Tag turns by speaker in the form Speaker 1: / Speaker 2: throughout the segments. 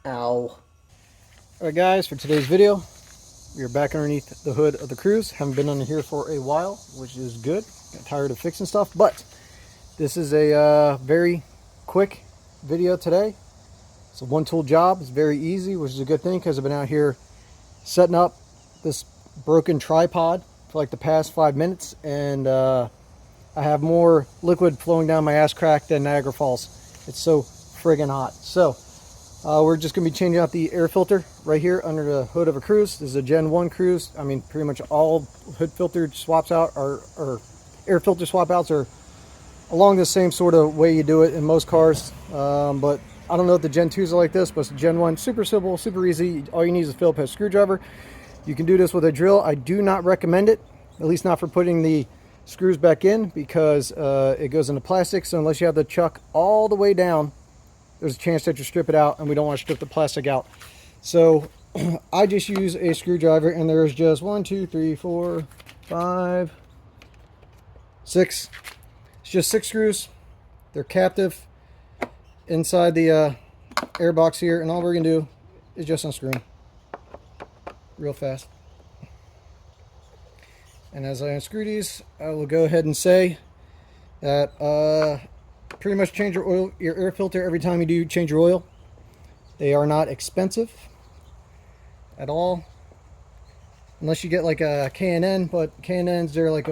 Speaker 1: Ow. Alright guys, for today's video, we are back underneath the hood of the Cruze. Haven't been under here for a while, which is good. Got tired of fixing stuff, but this is a very quick video today. It's a one-tool job. It's very easy, which is a good thing because I've been out here setting up this broken tripod for like the past 5 minutes, and I have more liquid flowing down my ass crack than Niagara Falls. It's so friggin' hot. So we're just going to be changing out the air filter right here under the hood of a Cruze. This is a Gen 1 Cruze. I mean, pretty much all hood filter swaps out or air filter swap outs are along the same sort of way you do it in most cars. But I don't know if the Gen 2s are like this, but it's Gen 1, super simple, super easy. All you need is a Phillips head screwdriver. You can do this with a drill. I do not recommend it, at least not for putting the screws back in, because it goes into plastic. So unless you have the chuck all the way down, there's a chance that you strip it out, and we don't want to strip the plastic out. So I just use a screwdriver, and there's just 1, 2, 3, 4, 5, 6. It's just 6 screws. They're captive inside the air box here, and all we're gonna do is just unscrew them real fast. And as I unscrew these, I will go ahead and say that pretty much change your air filter every time you do change your oil. They are not expensive at all, unless you get like a K&N, but K&Ns, they're like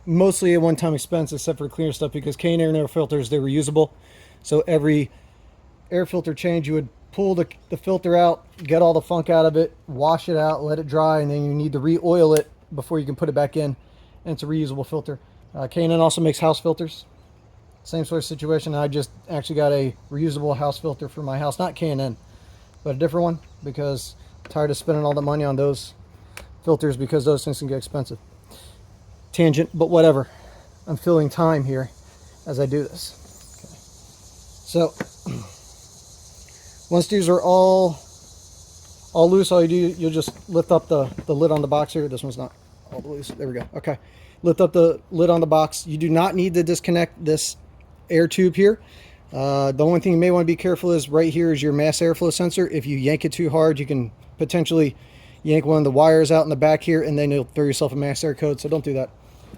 Speaker 1: mostly a one-time expense, except for cleaner stuff, because K&N air filters, they're reusable. So every air filter change, you would pull the filter out, get all the funk out of it, wash it out, let it dry, and then you need to re-oil it before you can put it back in, and it's a reusable filter. K&N also makes house filters. Same sort of situation. I just actually got a reusable house filter for my house, not K&N, but a different one, because I'm tired of spending all the money on those filters, because those things can get expensive. Tangent, but whatever. I'm filling time here as I do this. Okay. So once these are all loose, all you do, you'll just lift up the lid on the box here. This one's not all loose. There we go. Okay. Lift up the lid on the box. You do not need to disconnect this air tube here. The only thing you may want to be careful is right here is your mass airflow sensor. If you yank it too hard, you can potentially yank one of the wires out in the back here, and then you'll throw yourself a mass air code, so don't do that.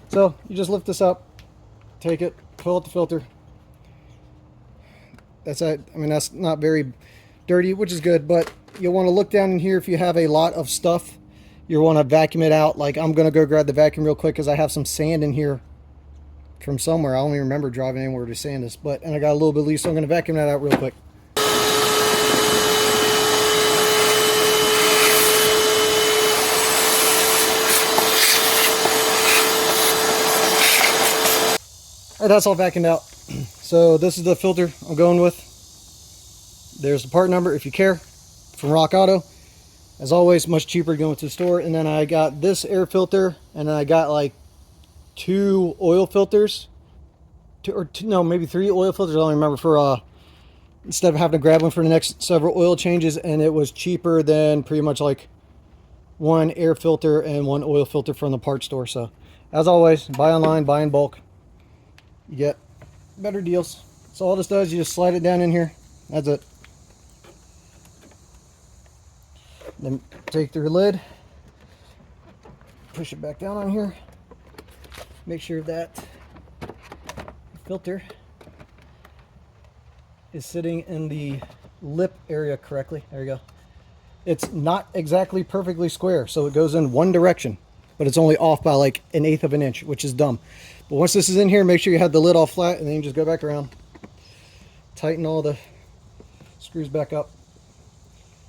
Speaker 1: So you just lift this up, take it, fill out the filter. That's it. I mean, that's not very dirty, which is good, but you'll want to look down in here if you have a lot of stuff. You'll want to vacuum it out. Like, I'm going to go grab the vacuum real quick because I have some sand in here from somewhere. I don't even remember driving anywhere to sand this, and I got a little bit loose, so I'm going to vacuum that out real quick. All right, that's all vacuumed out. So this is the filter I'm going with. There's the part number if you care, from Rock Auto. As always, much cheaper going to the store. And then I got this air filter, and then I got like 2 oil filters, no, maybe 3 oil filters. I don't remember, for instead of having to grab one for the next several oil changes, and it was cheaper than pretty much like 1 air filter and 1 oil filter from the parts store. So as always, buy online, buy in bulk. You get better deals. So all this does, you just slide it down in here. That's it. Then take your lid, push it back down on here. Make sure that the filter is sitting in the lip area correctly. There you go. It's not exactly perfectly square, so it goes in one direction, but it's only off by like 1/8 of an inch, which is dumb. But once this is in here, make sure you have the lid all flat, and then you just go back around, tighten all the screws back up.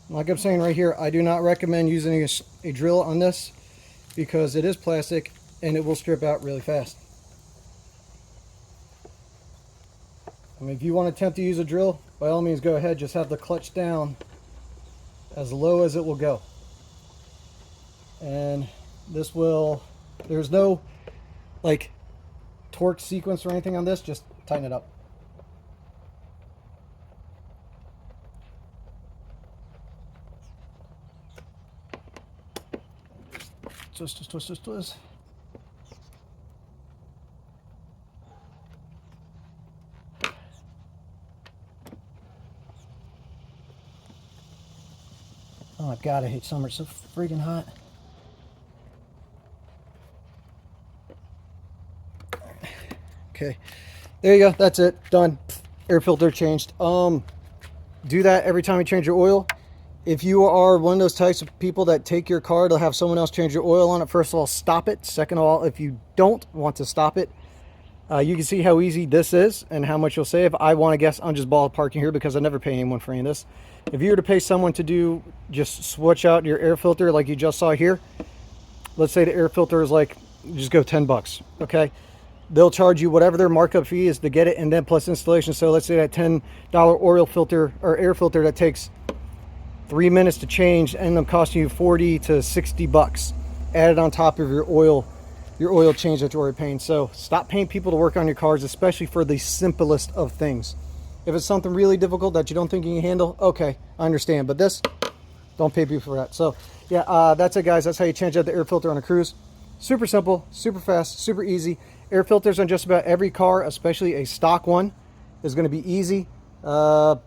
Speaker 1: Like I'm saying right here, I do not recommend using a drill on this, because it is plastic and it will strip out really fast. I mean, if you want to attempt to use a drill, by all means go ahead. Just have the clutch down as low as it will go. And this will, there's no like torque sequence or anything on this, just tighten it up. Twist. Oh my god, I hate summer. It's so freaking hot. Okay, there you go. That's it. Done. Air filter changed. Do that every time you change your oil. If you are one of those types of people that take your car to have someone else change your oil on it, first of all, stop it. Second of all, if you don't want to stop it, you can see how easy this is and how much you'll save. I want to guess I'm just ballparking here because I never pay anyone for any of this. If you were to pay someone to just switch out your air filter like you just saw here, let's say the air filter is like, just go 10 bucks, okay? They'll charge you whatever their markup fee is to get it, and then plus installation. So let's say that $10 oil filter or air filter that takes 3 minutes to change and them costing you 40 to 60 bucks added on top of your oil change that you're already paying. So stop paying people to work on your cars, especially for the simplest of things. If it's something really difficult that you don't think you can handle, okay, I understand, but this, don't pay people for that. So yeah, that's it, guys. That's how you change out the air filter on a Cruze. Super simple, super fast, super easy. Air filters on just about every car, especially a stock one, is going to be easy. Because,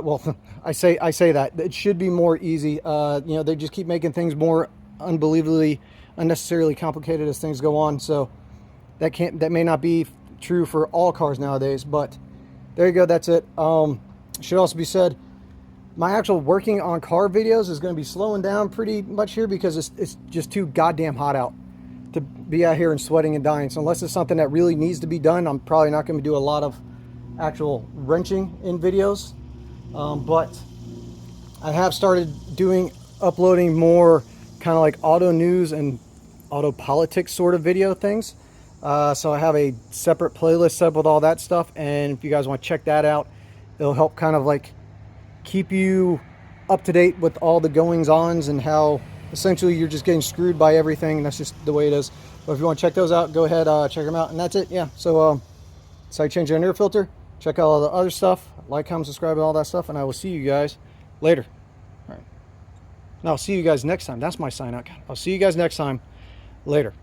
Speaker 1: well, I say that it should be more easy. You know, they just keep making things more unbelievably unnecessarily complicated as things go on. So that may not be true for all cars nowadays, but there you go. That's it. Should also be said, my actual working on car videos is going to be slowing down pretty much here because it's just too goddamn hot out to be out here and sweating and dying. So unless it's something that really needs to be done, I'm probably not going to do a lot of actual wrenching in videos. But I have started uploading more kind of like auto news and auto politics sort of video things. So I have a separate playlist set up with all that stuff, and if you guys want to check that out, it'll help kind of like keep you up to date with all the goings-ons and how essentially you're just getting screwed by everything, and that's just the way it is. But if you want to check those out, go ahead, check them out, and that's it. Yeah, so I changed an air filter. Check out all the other stuff. Like, comment, subscribe, and all that stuff, and I will see you guys later. All right. No, I'll see you guys next time. That's my sign out. I'll see you guys next time. Later.